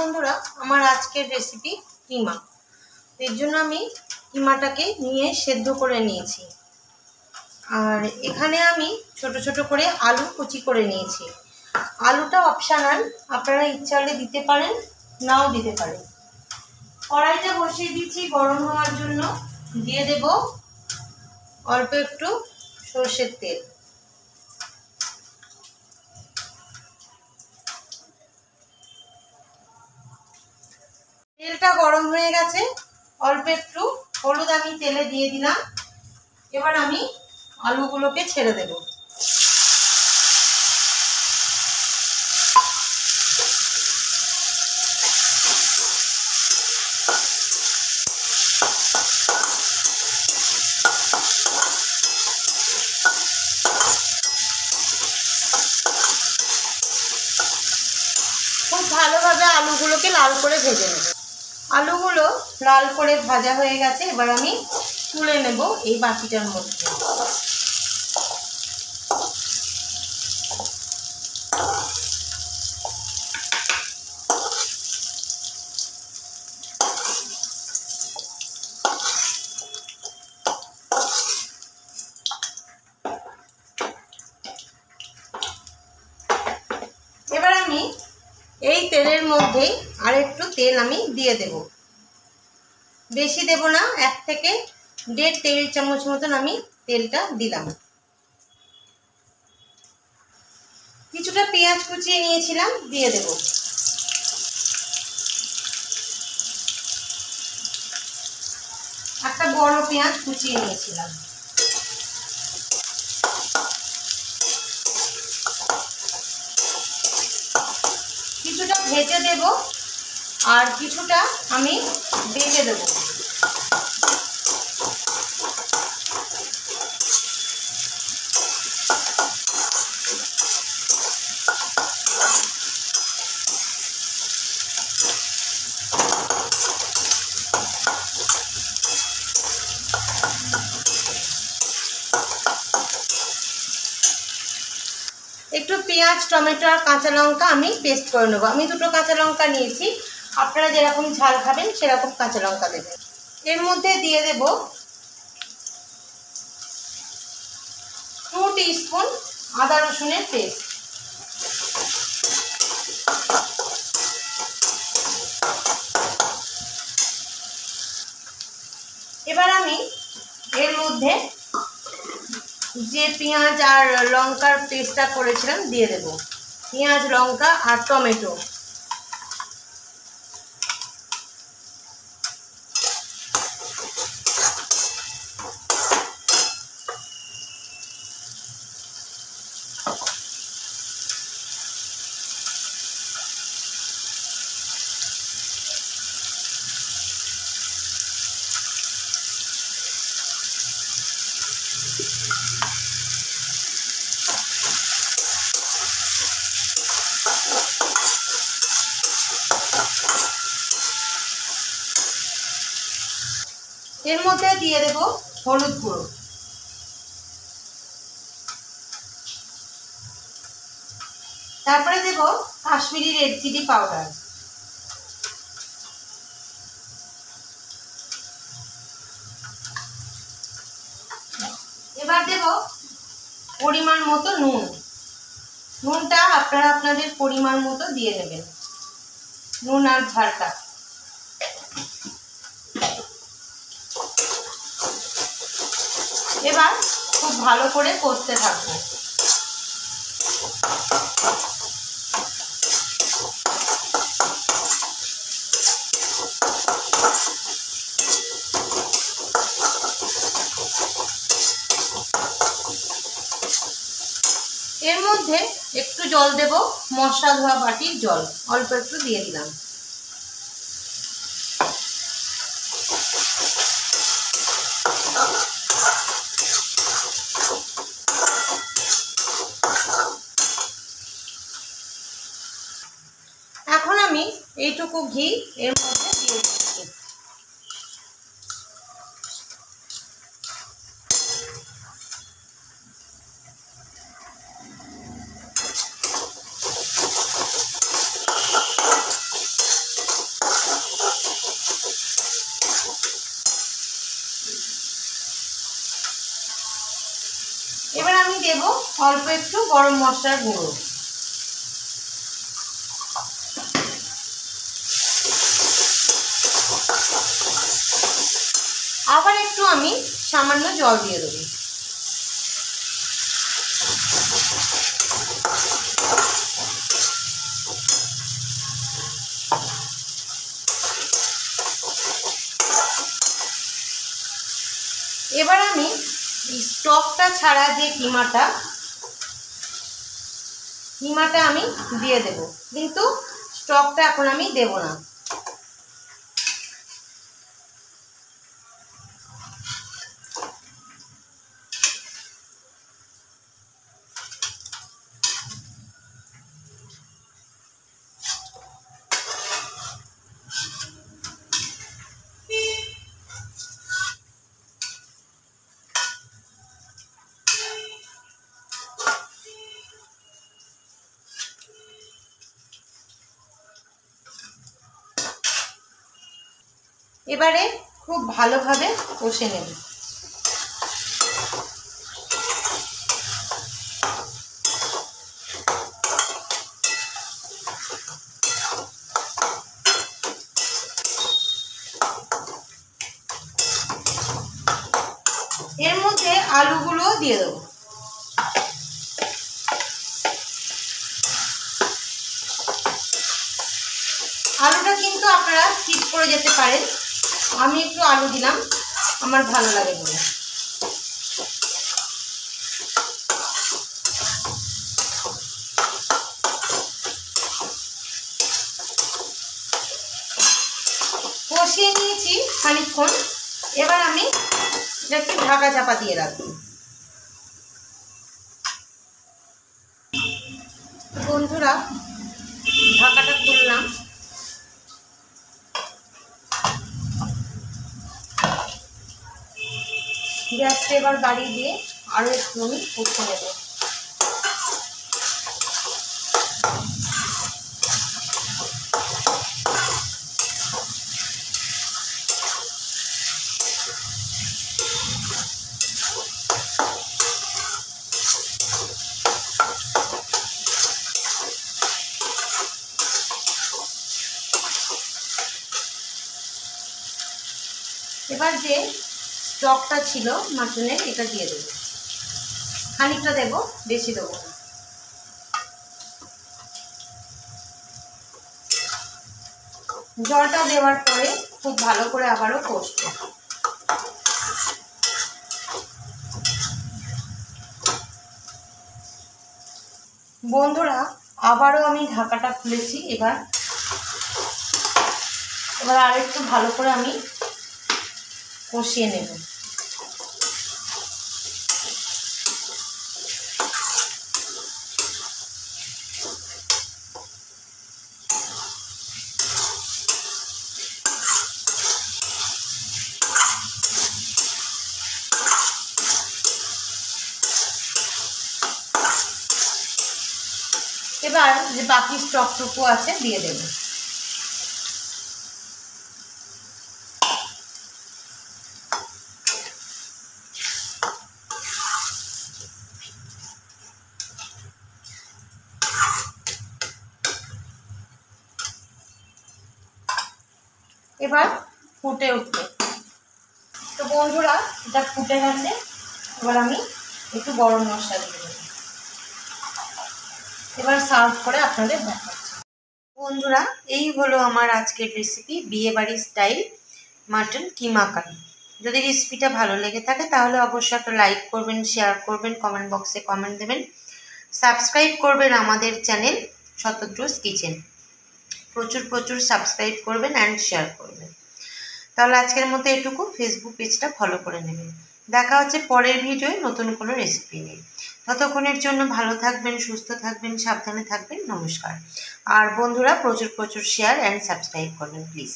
বন্ধুরা, আমার আজকের রেসিপি কিমা। এর জন্য আমি কিমাটাকে নিয়ে সেদ্ধ করে নিয়েছি। আর এখানে আমি ছোট ছোট করে আলু কুচি করে নিয়েছি। আলুটা অপশনাল, আপনারা ইচ্ছা হলে দিতে পারেন, নাও দিতে পারেন। কড়াইটা বসিয়ে দিচ্ছি গরম হওয়ার জন্য। দিয়ে দেব অল্প একটু সরষের তেল। তেলটা গরম হয়ে গেছে, অল্প একটু হলুদ আমি তেলে দিয়ে দিলাম। এবার আমি আলুগুলোকে ছেড়ে দেব। খুব ভালোভাবে আলুগুলোকে লাল করে ভেজে নেব। আলুগুলো লাল করে ভাজা হয়ে গেছে, এবার আমি তুলে নেব এই বাটিটার মধ্যে। এবার আমি এই তেলের মধ্যে আর একটু তেল আমি দিয়ে দেব। বেশি দেব না, 1 থেকে 1.5 টেবিল চামচ মতন আমি তেলটা দিলাম। কিছুটা পেঁয়াজ কুচিয়ে নিয়েছিলাম, দিয়ে দেব। একটা বড় পেঁয়াজ কুচিয়ে নিয়েছিলাম। কিছুটা ভেজে দেব আর কিছুটা আমি ভেজে দেব। একটু পেঁয়াজ, টমেটো আর কাঁচা লঙ্কা আমি পেস্ট করে নেব। আমি 2টো কাঁচা লঙ্কা নিয়েছি, আপনারা যেরকম ঝাল খাবেন সেরকম কাঁচা লঙ্কা দেবেন। এর মধ্যে দিয়ে দেব 2 টিস্পুন আদা রসুনের পেস্ট। এবার আমি এর মধ্যে যে পেঁয়াজ আর লঙ্কার পেস্টটা করেছিলাম দিয়ে দেব। পেঁয়াজ, লঙ্কা আর টমেটো। এর মধ্যে দিয়ে দেব হলুদ গুঁড়ো। তারপরে দেব কাশ্মীরি রেড চিলি পাউডার। এবার দেব পরিমাণ মতো নুন। নুনটা আপনারা আপনাদের পরিমাণ মতো দিয়ে নেবেন, নুন আর ঝালটা। এবার খুব ভালো করে কষতে থাকবো। এর মধ্যে একটু জল দেব, মশলা ধোয়া বাটির জল অল্প একটু দিয়ে দিলাম। এখন আমি এইটুকু ঘি এর মধ্যে দিয়ে দিচ্ছি। দেব অল্প একটু গরম মশলার গুঁড়ো। আবার একটু আমি সামান্য জল দিয়ে দেবো। এবার আমি স্টকটা ছাড়া যে কিমাটা আমি দিয়ে দেব, কিন্তু স্টকটা এখন আমি দেব না। এবারে খুব ভালোভাবে কষে নেব। এর মধ্যে আলুগুলো দিয়ে দেবো। আলুটা কিন্তু আপনারা স্কিপ করে যেতে পারেন, আমি একটু আলু দিলাম, আমার ভালো লাগে বলে। কষিয়ে নিয়েছি খানিকক্ষণ, এবার আমি একটু ঢাকা চাপা দিয়ে রাখবো। বন্ধুরা, ঢাকাটা খুললাম। গ্যাসটা এবার বাড়িয়ে দিয়ে আরও একটু আমি কষে নেব। এবার যে স্টকটা ছিল মাটনের, এটা দিয়ে দেবো। খানিকটা দেব, বেশি দেবো না। জলটা দেওয়ার পরে খুব ভালো করে আবারও কষবো। বন্ধুরা, আবারও আমি ঢাকাটা খুলেছি। এবার আরেকটু ভালো করে আমি কষিয়ে নেব। এবার যে বাকি স্টকটুকু আছে দিয়ে দেব। এবার ফুটে উঠবে। তো বন্ধুরা, এটা ফুটে গেছে। এবার আমি একটু গরম মশলা দিয়ে দেবো। এবার সার্ভ করে আপনাদের দেখাচ্ছি। বন্ধুরা, এই হলো আমার আজকের রেসিপি, বিয়েবাড়ি স্টাইল মাটন কিমা কারি। যদি রেসিপিটা ভালো লেগে থাকে তাহলে অবশ্যই একটা লাইক করবেন, শেয়ার করবেন, কমেন্ট বক্সে কমেন্ট দেবেন, সাবস্ক্রাইব করবেন আমাদের চ্যানেল শতদ্রুজ কিচেন। প্রচুর সাবস্ক্রাইব করবেন অ্যান্ড শেয়ার করবেন। তাহলে আজকের মতো এটুকু। ফেসবুক পেজটা ফলো করে নেবেন। দেখা হচ্ছে পরের ভিডিওয় নতুন কোনো রেসিপি নিয়ে। ততক্ষণের জন্য ভালো থাকবেন, সুস্থ থাকবেন, সাবধানে থাকবেন। নমস্কার। আর বন্ধুরা, প্রচুর শেয়ার অ্যান্ড সাবস্ক্রাইব করবেন প্লিজ।